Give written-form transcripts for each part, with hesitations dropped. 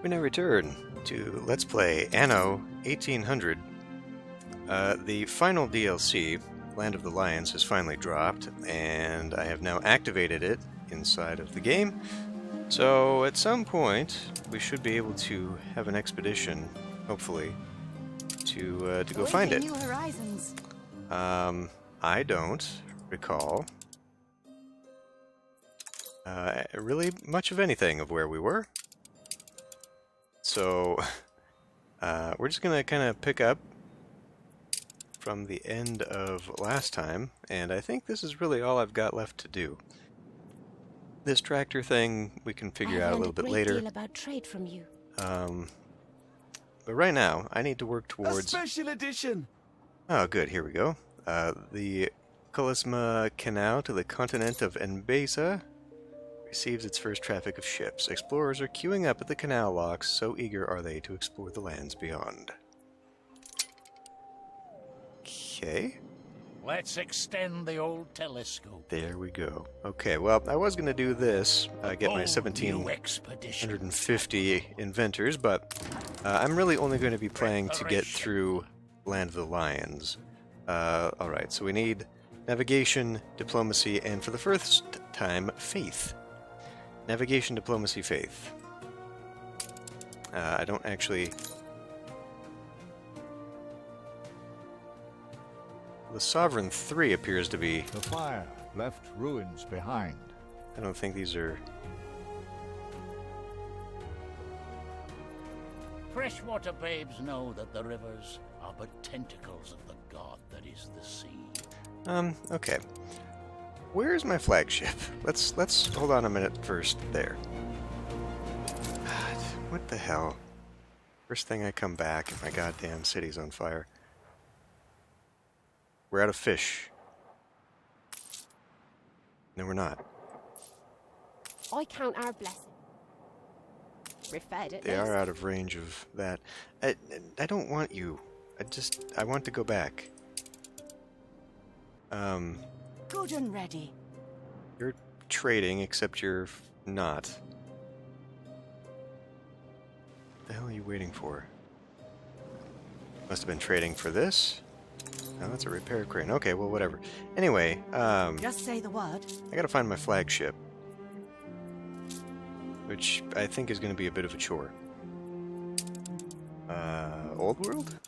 We now return to Let's Play Anno 1800. The final DLC, Land of the Lions, has finally dropped, and I have now activated it inside of the game. So at some point, we should be able to have an expedition, hopefully, to go find it. New horizons. I don't recall really much of anything of where we were. So we're just going to kind of pick up from the end of last time, and I think this is really all I've got left to do. This tractor thing we can figure out a little bit later. Deal about trade from you. But right now, I need to work towards... A special edition! Oh, good, here we go. The Kulisma Canal to the continent of Enbesa receives its first traffic of ships. Explorers are queuing up at the canal locks, so eager are they to explore the lands beyond. Okay. Let's extend the old telescope. There we go. Okay, well, I was going to do this, get my 1750 inventors, but I'm really only going to be playing to get through Land of the Lions. Alright, so we need navigation, diplomacy, and for the first time, faith. Navigation, diplomacy, faith. I don't actually... The Sovereign 3 appears to be... The fire left ruins behind. I don't think these are... Freshwater babes know that the rivers are but tentacles of the god that is the sea. Okay. Where's my flagship? Let's hold on a minute first there. God, what the hell? First thing I come back and my goddamn city's on fire. We're out of fish. No, we're not. I count our blessing. We're fed at They least. are out of range of that. I don't want you. I want to go back. Good and ready. You're trading, except you're not. What the hell are you waiting for? Must have been trading for this. No, that's a repair crane. Okay, well, whatever. Anyway, Just say the word. I gotta find my flagship. Which I think is gonna be a bit of a chore. Old World?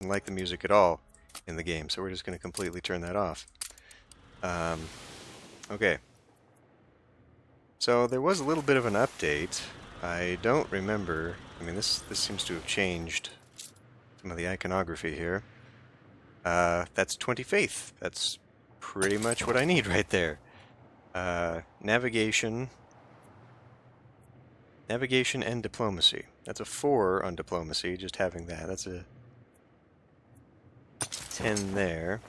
Like the music at all in the game, so we're just going to completely turn that off. Okay. So there was a little bit of an update. I don't remember. I mean, this seems to have changed some of the iconography here. That's 20 faith. That's pretty much what I need right there. Navigation and diplomacy. That's a 4 on diplomacy, just having that. That's a 10 there.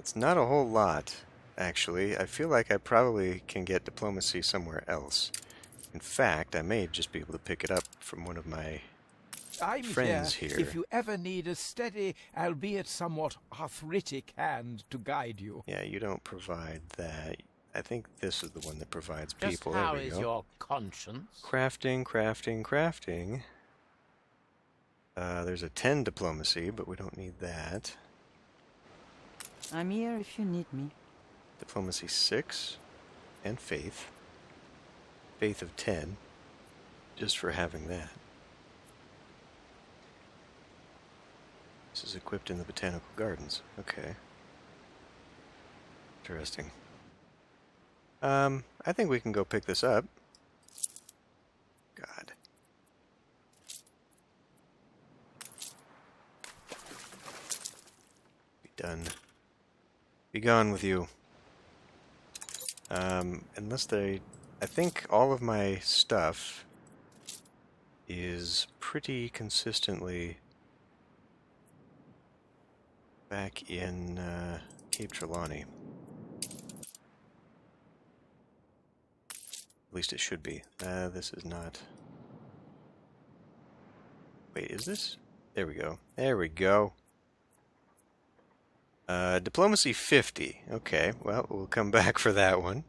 It's not a whole lot, actually. I feel like I probably can get diplomacy somewhere else. In fact, I may just be able to pick it up from one of my friends here. If you ever need a steady, albeit somewhat arthritic hand to guide you. Yeah, you don't provide that. I think this is the one that provides Just people. how There we is go. your conscience? Crafting. There's a 10 diplomacy, but we don't need that. I'm here if you need me. Diplomacy 6 and faith. Faith of 10, just for having that. This is equipped in the botanical gardens. Okay. Interesting. I think we can go pick this up. God. Be done. Be gone with you. Unless they... I think all of my stuff is pretty consistently back in Cape Trelawney. At least it should be. This is not... Wait, is this? There we go. There we go. Diplomacy 50. Okay, well, we'll come back for that one.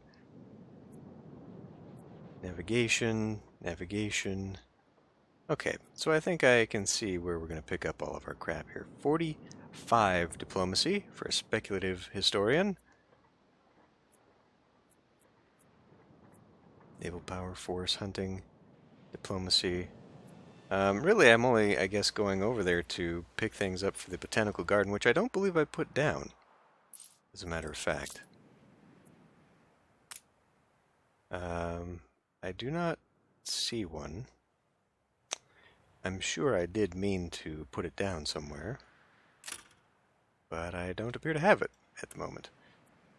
Navigation, navigation. Okay, so I think I can see where we're going to pick up all of our crap here. 45 diplomacy for a speculative historian. Naval power, force, hunting, diplomacy. Really, I'm only, I guess, going over there to pick things up for the botanical garden, which I don't believe I put down, as a matter of fact. I do not see one. I'm sure I did mean to put it down somewhere, but I don't appear to have it at the moment.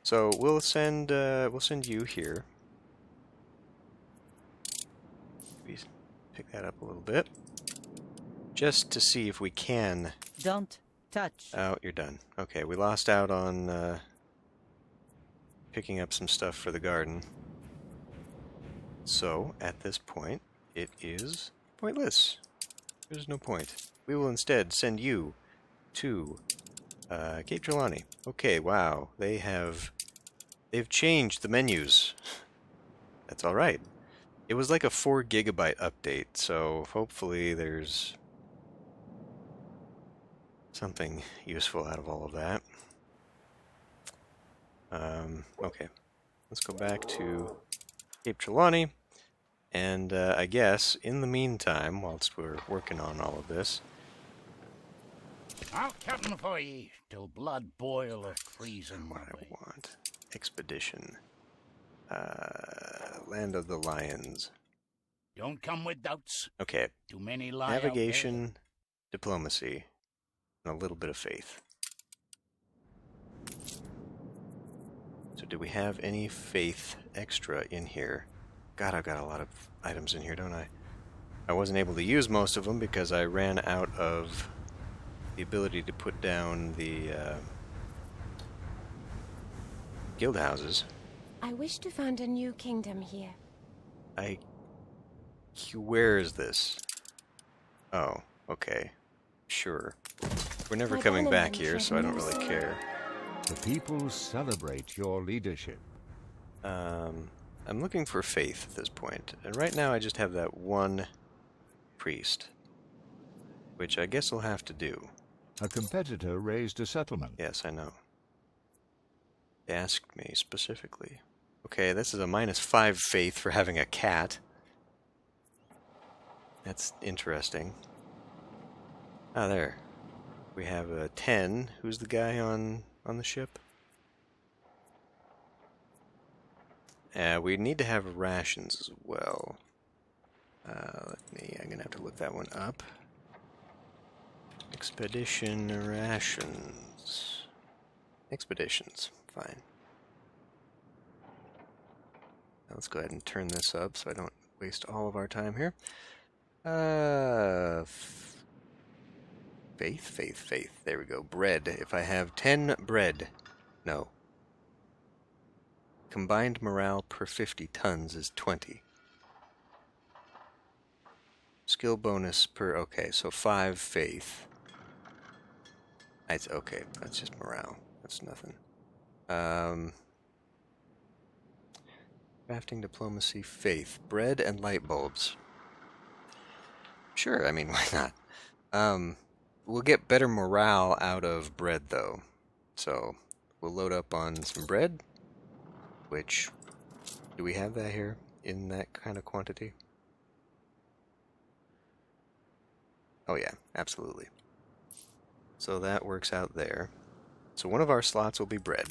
So we'll send you here. Maybe pick that up a little bit, just to see if we can. Don't touch. Oh, you're done. Okay, we lost out on picking up some stuff for the garden. So, at this point, it is pointless. There's no point. We will instead send you to Cape Trelawney. Okay, wow. They've changed the menus. That's alright. It was like a 4 gigabyte update, so hopefully there's something useful out of all of that. Okay. Let's go back to Cape Trelawney, and I guess, in the meantime, whilst we're working on all of this... I'll captain for ye, till blood boil or freeze in What my way. I want. Expedition. Land of the Lions. Don't come with doubts. Okay. Too many lie out Navigation, diplomacy, and a little bit of faith. So do we have any faith extra in here? God, I've got a lot of items in here, don't I? I wasn't able to use most of them because I ran out of the ability to put down the guild houses. I wish to found a new kingdom here. Where is this? Oh, okay. Sure. We're never My coming back element here, should so I don't know really so. care. The people celebrate your leadership. I'm looking for faith at this point, and right now I just have that one priest, which I guess I'll have to do. A competitor raised a settlement. Yes, I know. They asked me specifically. Okay, this is a -5 faith for having a cat. That's interesting. Ah, there. We have a 10. Who's the guy on the ship? We need to have rations as well. I'm gonna have to look that one up. Expedition rations. Expeditions. Fine. Now let's go ahead and turn this up so I don't waste all of our time here. Faith. There we go. Bread. If I have 10 bread. No. Combined morale per 50 tons is 20. Skill bonus per... Okay, so 5 faith. Okay, that's just morale. That's nothing. Crafting, diplomacy, faith. Bread and light bulbs. Sure, I mean, why not? We'll get better morale out of bread, though. So, we'll load up on some bread, which, do we have that here in that kind of quantity? Oh yeah, absolutely. So that works out there. So one of our slots will be bread.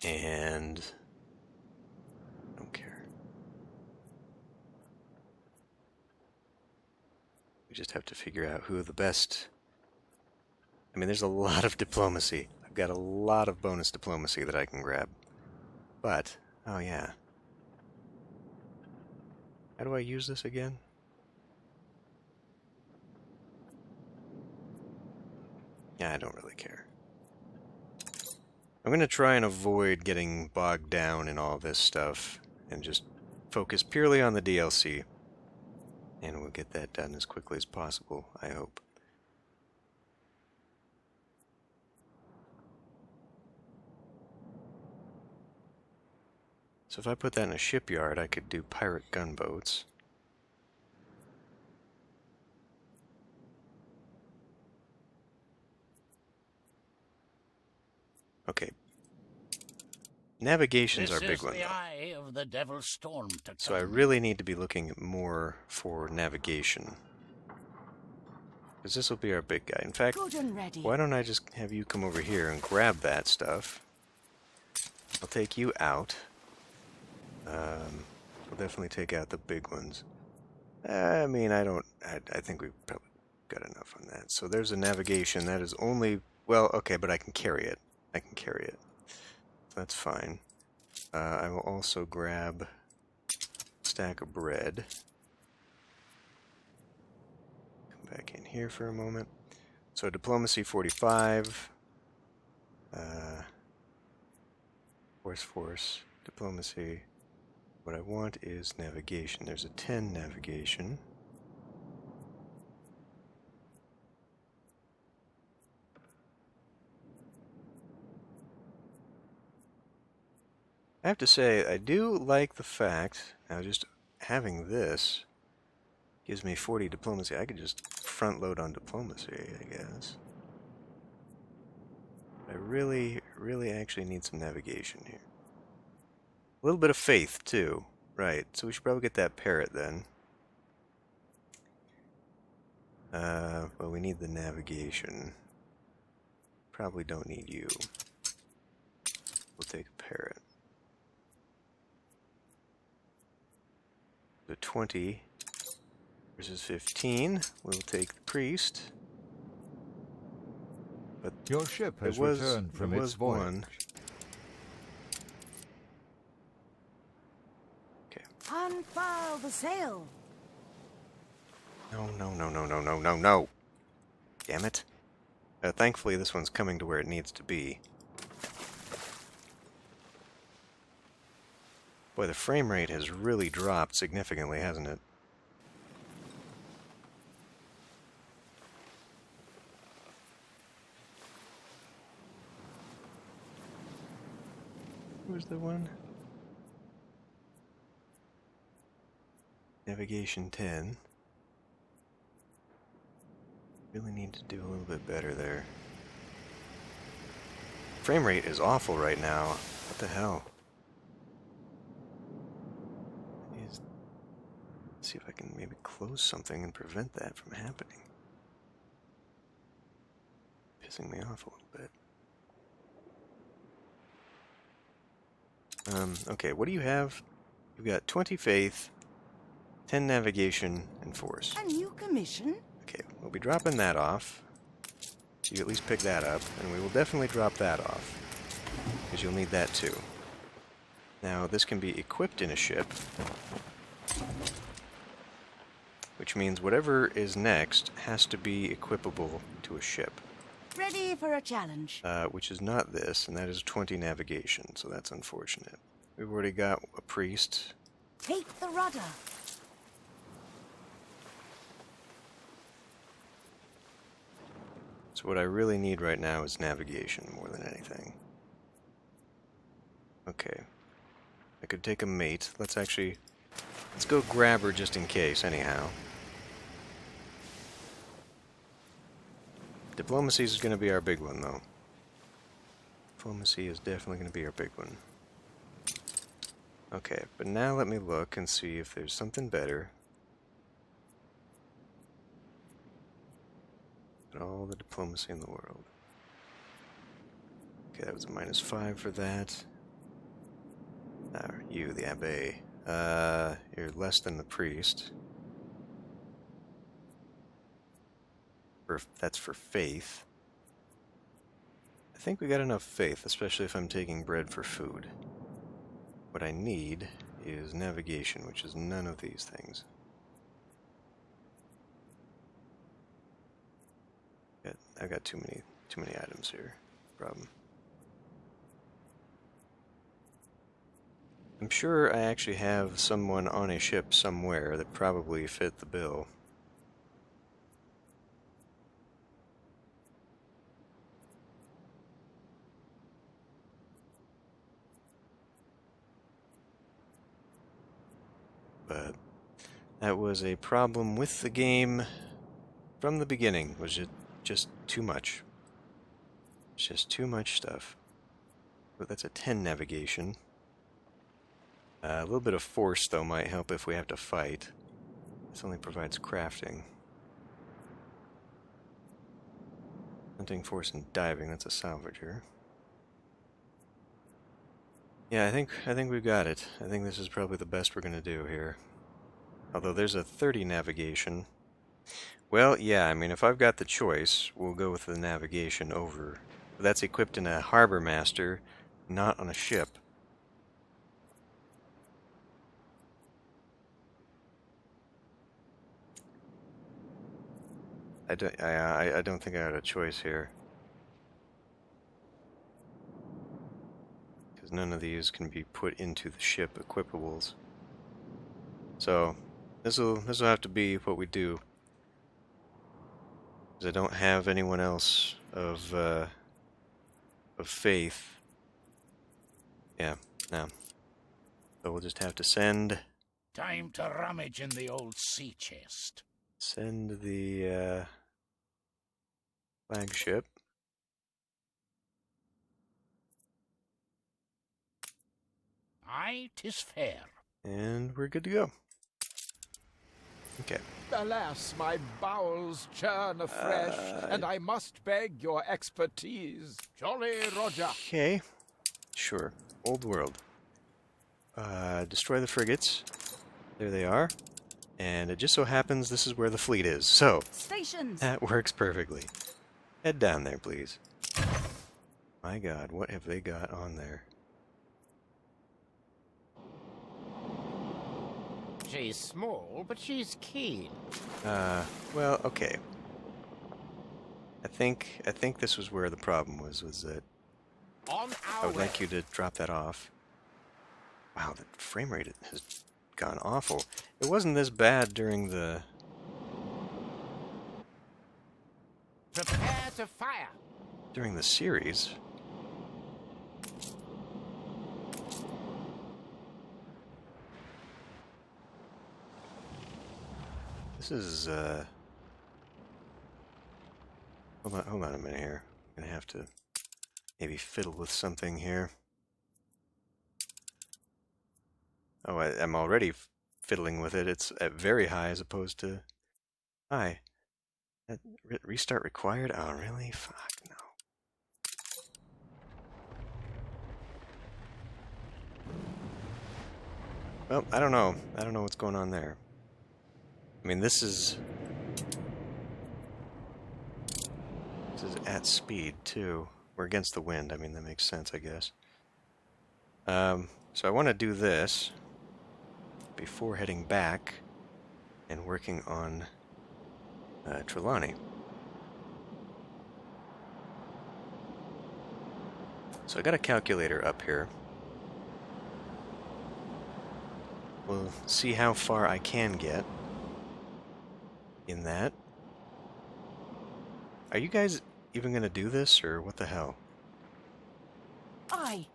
And I don't care. We just have to figure out who the best... I mean, there's a lot of diplomacy. I've got a lot of bonus diplomacy that I can grab. But, oh yeah. How do I use this again? Yeah, I don't really care. I'm going to try and avoid getting bogged down in all this stuff and just focus purely on the DLC. And we'll get that done as quickly as possible, I hope. So if I put that in a shipyard, I could do pirate gunboats. Okay. Navigation's our big one, the eye of the devil's storm to so I come. really need to be looking more for navigation. Because this will be our big guy. In fact, Good and ready. why don't I just have you come over here and grab that stuff? I'll take you out. We'll definitely take out the big ones. I mean, I think we've probably got enough on that. So there's a navigation. That is only... Well, okay, but I can carry it. I can carry it. That's fine. I will also grab a stack of bread. Come back in here for a moment. So diplomacy 45. Force, diplomacy. What I want is navigation. There's a 10 navigation. I have to say, I do like the fact, now just having this gives me 40 diplomacy. I could just front load on diplomacy, I guess. I really actually need some navigation here. A little bit of faith, too. Right, so we should probably get that parrot then. Well, we need the navigation. Probably don't need you. We'll take a parrot. So 20 versus 15. We'll take the priest. But Your ship has returned from its voyage. one. Okay. Unfurl the sail. No. Damn it. Thankfully, this one's coming to where it needs to be. Boy, the frame rate has really dropped significantly, hasn't it? Who's the one? Navigation 10. Really need to do a little bit better there. Frame rate is awful right now. What the hell? See if I can maybe close something and prevent that from happening. Pissing me off a little bit. Okay, what do you have? You've got 20 faith, 10 navigation, and force. A new commission? Okay, we'll be dropping that off. So you at least pick that up, and we will definitely drop that off. Because you'll need that too. Now, this can be equipped in a ship. Which means whatever is next has to be equipable to a ship. Ready for a challenge. Which is not this, and that is 20 navigation, so that's unfortunate. We've already got a priest. Take the rudder. So what I really need right now is navigation more than anything. Okay. I could take a mate. Let's go grab her just in case, anyhow. Diplomacy is going to be our big one, though. Diplomacy is definitely going to be our big one. Okay, but now let me look and see if there's something better. Got all the diplomacy in the world. Okay, that was a -5 for that. You, the Abbé. You're less than the priest. That's for faith. I think we got enough faith, especially if I'm taking bread for food. What I need is navigation, which is none of these things. I've got too many items here. Problem. I'm sure I actually have someone on a ship somewhere that probably fit the bill. But that was a problem with the game from the beginning. Was it just too much? It's just too much stuff. But that's a 10 navigation. A little bit of force, though, might help if we have to fight. This only provides crafting. Hunting, force, and diving. That's a salvager. Yeah, I think we've got it. I think this is probably the best we're gonna do here. Although there's a 30 navigation. Well, yeah, I mean, if I've got the choice, we'll go with the navigation over. But that's equipped in a harbor master, not on a ship. I don't think I had a choice here. Because none of these can be put into the ship equipables. So, this'll have to be what we do. Because I don't have anyone else of faith. Yeah, no. So we'll just have to send... Time to rummage in the old sea chest. Send the flagship. Aye, 'tis fair. And we're good to go. Okay. Alas, my bowels churn afresh, and I must beg your expertise. Jolly Roger. Okay. Sure. Old world. Destroy the frigates. There they are. And it just so happens this is where the fleet is. So, Stations! that works perfectly. Head down there, please. My God, what have they got on there? She's small, but she's keen. Well, okay. I think this was where the problem was that On I our would way. like you to drop that off. Wow, the frame rate has gone awful. It wasn't this bad during the... Prepare to fire. during the series. This is, hold on a minute here. I'm gonna have to maybe fiddle with something here. Oh, I'm already fiddling with it. It's at very high as opposed to high. Restart required? Oh, really? Fuck, no. Well, I don't know. I don't know what's going on there. I mean, this is at speed, too. We're against the wind. I mean, that makes sense, I guess. So I want to do this before heading back and working on Trelawney. So I got a calculator up here. We'll see how far I can get in that. Are you guys even going to do this, or what the hell? Aye.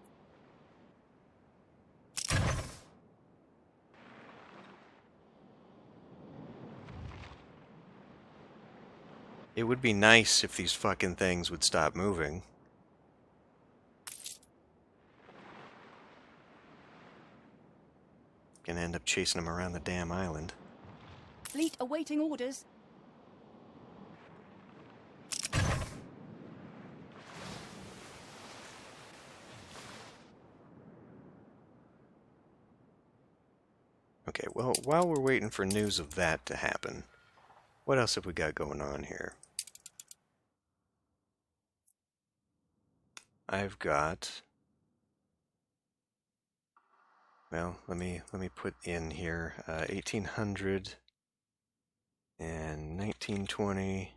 It would be nice if these fucking things would stop moving. Gonna end up chasing them around the damn island. Fleet awaiting orders. Okay, well, while we're waiting for news of that to happen, what else have we got going on here? I've got... Well, let me put in here 1800 and 1920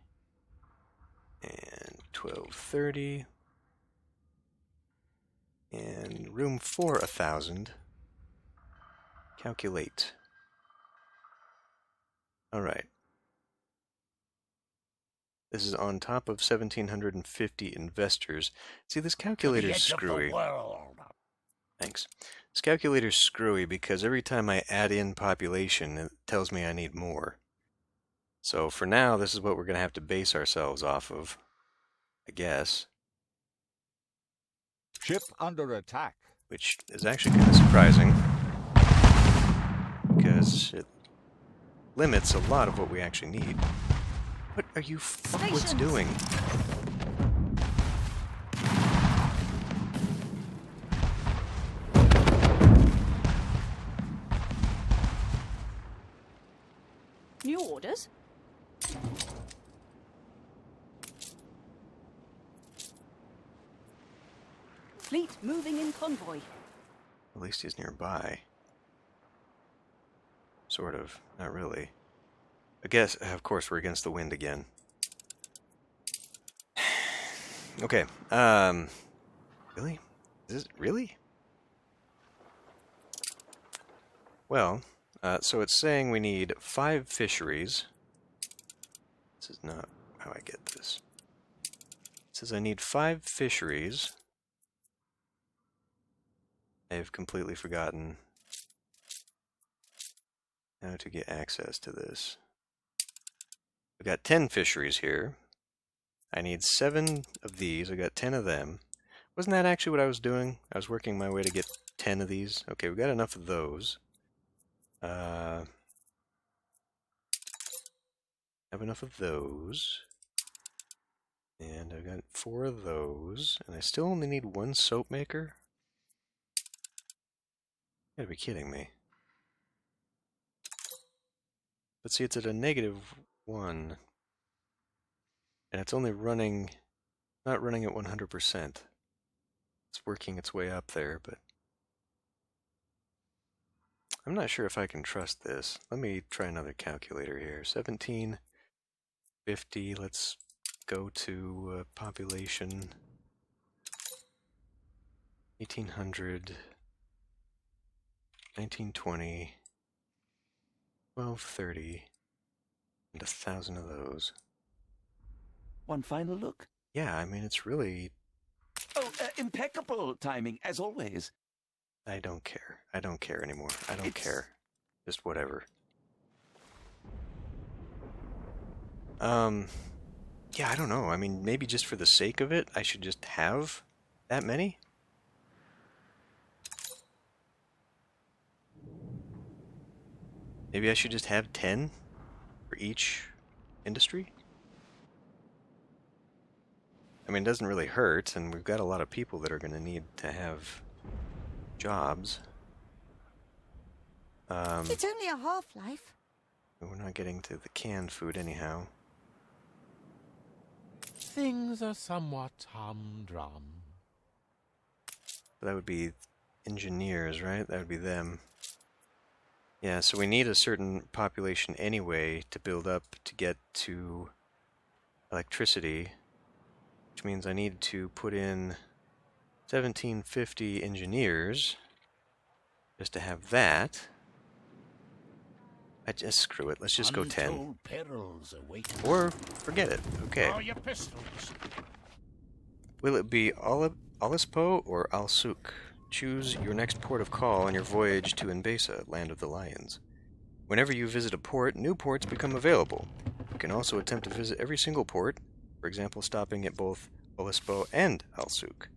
and 1230 and room for 1,000. Calculate. All right. This is on top of 1,750 investors. See, this calculator's screwy. Thanks. This calculator's screwy because every time I add in population, it tells me I need more. So for now, this is what we're going to have to base ourselves off of, I guess. Ship under attack. Which is actually kind of surprising, because it limits a lot of what we actually need. What are you fuckwits doing? New orders? Fleet moving in convoy. At least he's nearby. Sort of. Not really. I guess, of course, we're against the wind again. Okay. Really? Is it really? Well, so it's saying we need 5 fisheries. This is not how I get this. It says I need 5 fisheries. I've completely forgotten how to get access to this. We've got 10 fisheries here. I need 7 of these. I got 10 of them. Wasn't that actually what I was doing? I was working my way to get 10 of these. Okay, we got enough of those. Have enough of those. And I've got 4 of those. And I still only need 1 soap maker? You gotta be kidding me. But see, it's at a -1. And it's only running, not running at 100%. It's working its way up there, but I'm not sure if I can trust this. Let me try another calculator here. 1750, let's go to population. 1800, 1920, 1230, and 1,000 of those. One final look. Yeah, I mean, it's really... Oh, impeccable timing, as always. I don't care. I don't care anymore. I don't care. Just whatever. Yeah, I don't know. I mean, maybe just for the sake of it, I should just have that many? Maybe I should just have 10 for each industry? I mean, it doesn't really hurt, and we've got a lot of people that are going to need to have jobs. It's only a half-life. We're not getting to the canned food anyhow. Things are somewhat humdrum. That would be engineers, right? That would be them. Yeah, so we need a certain population anyway to build up to get to electricity, which means I need to put in 1750 engineers just to have that. I just screw it. Let's just go 10. Untold perils await us. Or forget it. Okay. Draw your pistols. Will it be Olispo or Alsuk? Choose your next port of call on your voyage to Inbesa, Land of the Lions. Whenever you visit a port, new ports become available. can also attempt to visit every single port, for example, stopping at both Olispo and Al-Suk.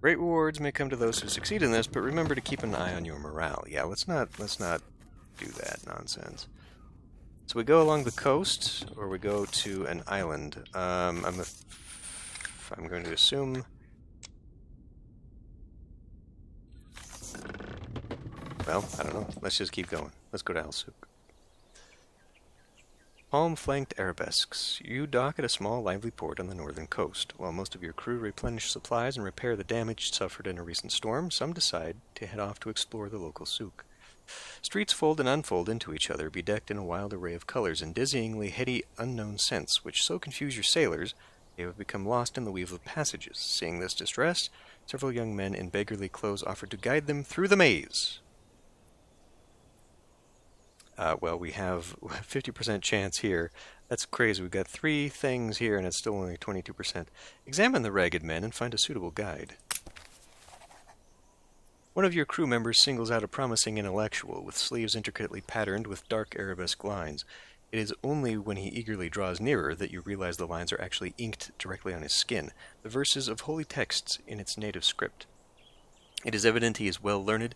Great rewards may come to those who succeed in this, but remember to keep an eye on your morale. Yeah, let's not do that nonsense. So we go along the coast, or we go to an island. I'm going to assume. Well, I don't know. Let's just keep going. Let's go to Al-Suk. Palm-flanked arabesques. You dock at a small, lively port on the northern coast. While most of your crew replenish supplies and repair the damage suffered in a recent storm, some decide to head off to explore the local souk. Streets fold and unfold into each other, bedecked in a wild array of colors and dizzyingly heady unknown scents, which so confuse your sailors they have become lost in the weave of passages. Seeing this distress, several young men in beggarly clothes offered to guide them through the maze. Well, we have 50% chance here. That's crazy. We've got 3 things here, and it's still only 22%. Examine the ragged men and find a suitable guide. One of your crew members singles out a promising intellectual, with sleeves intricately patterned with dark arabesque lines. It is only when he eagerly draws nearer that you realize the lines are actually inked directly on his skin, the verses of holy texts in its native script. It is evident he is well learned,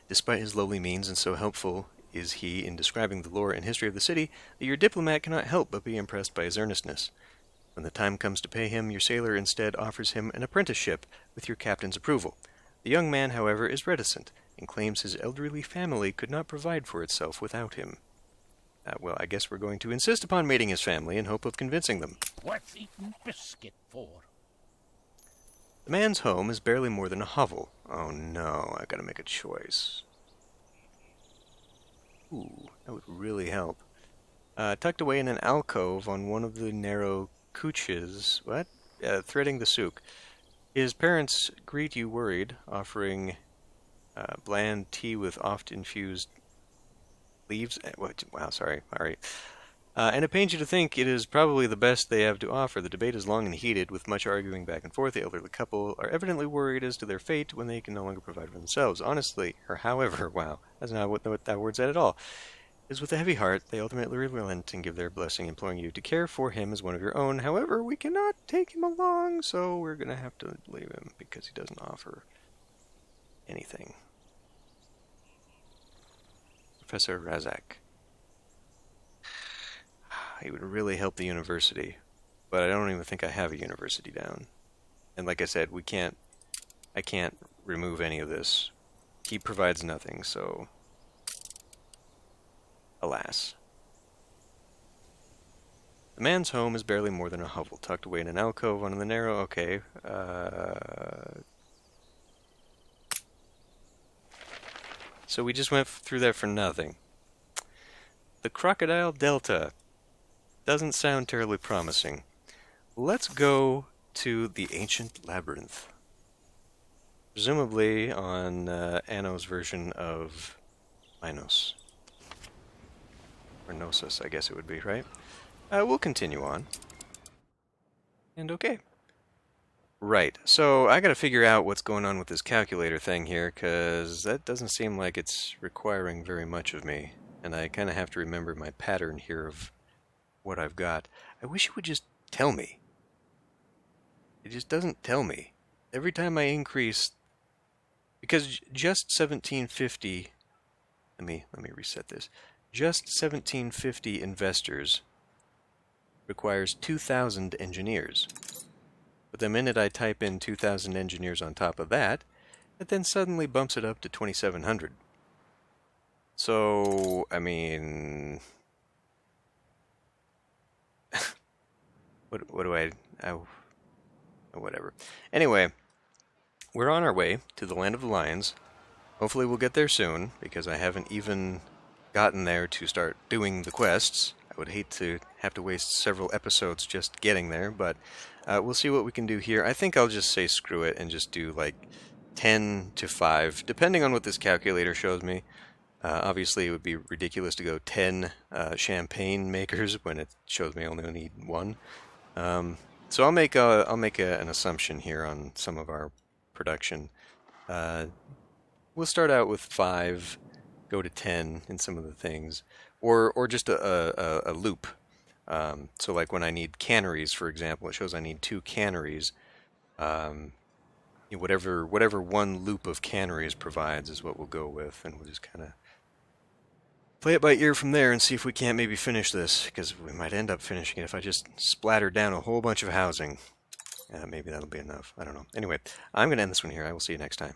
despite his lowly means, and so helpful is he in describing the lore and history of the city that your diplomat cannot help but be impressed by his earnestness. When the time comes to pay him, your sailor instead offers him an apprenticeship with your captain's approval. The young man, however, is reticent, and claims his elderly family could not provide for itself without him. Well, I guess we're going to insist upon meeting his family in hope of convincing them. What's eating biscuit for? The man's home is barely more than a hovel. Oh no, I gotta make a choice. Ooh, that would really help. Tucked away in an alcove on one of the narrow couches, threading the souk. His parents greet you worried, offering bland tea with oft-infused leaves. And it pains you to think it is probably the best they have to offer. The debate is long and heated, with much arguing back and forth. The elderly couple are evidently worried as to their fate when they can no longer provide for themselves. Honestly, or however, wow, that's not what that word said at all. It is with a heavy heart they ultimately relent and give their blessing, imploring you to care for him as one of your own. However, we cannot take him along, so we're going to have to leave him because he doesn't offer anything. Professor Razak. He would really help the university, but I don't even think I have a university down. And like I said, I can't remove any of this. He provides nothing, so alas. The man's home is barely more than a hovel, tucked away in an alcove on the narrow. Okay. So we just went through that for nothing. The Crocodile Delta doesn't sound terribly promising. Let's go to the Ancient Labyrinth. Presumably on Anno's version of Minos. Or Gnosis, I guess it would be, right? We'll continue on. And okay. Right, so I gotta figure out what's going on with this calculator thing here, because that doesn't seem like it's requiring very much of me. And I kind of have to remember my pattern here of what I've got. I wish it would just tell me. It just doesn't tell me. Every time I increase... Because just 1750... Let me reset this. Just 1750 investors requires 2,000 engineers. But the minute I type in 2,000 engineers on top of that, it then suddenly bumps it up to 2,700. So, I mean... what do I... whatever. Anyway, we're on our way to the Land of the Lions. Hopefully we'll get there soon, because I haven't even gotten there to start doing the quests. I would hate to have to waste several episodes just getting there, but we'll see what we can do here. I think I'll just say screw it and just do like 10 to 5, depending on what this calculator shows me. Obviously, it would be ridiculous to go 10 champagne makers when it shows me I only need 1. So I'll make an assumption here on some of our production. We'll start out with 5, go to 10 in some of the things, or just a loop. So like when I need canneries, for example, it shows I need 2 canneries. Whatever one loop of canneries provides is what we'll go with, and we'll just kind of play it by ear from there and see if we can't maybe finish this, because we might end up finishing it if I just splatter down a whole bunch of housing. Maybe that'll be enough. I don't know. Anyway, I'm going to end this one here. I will see you next time.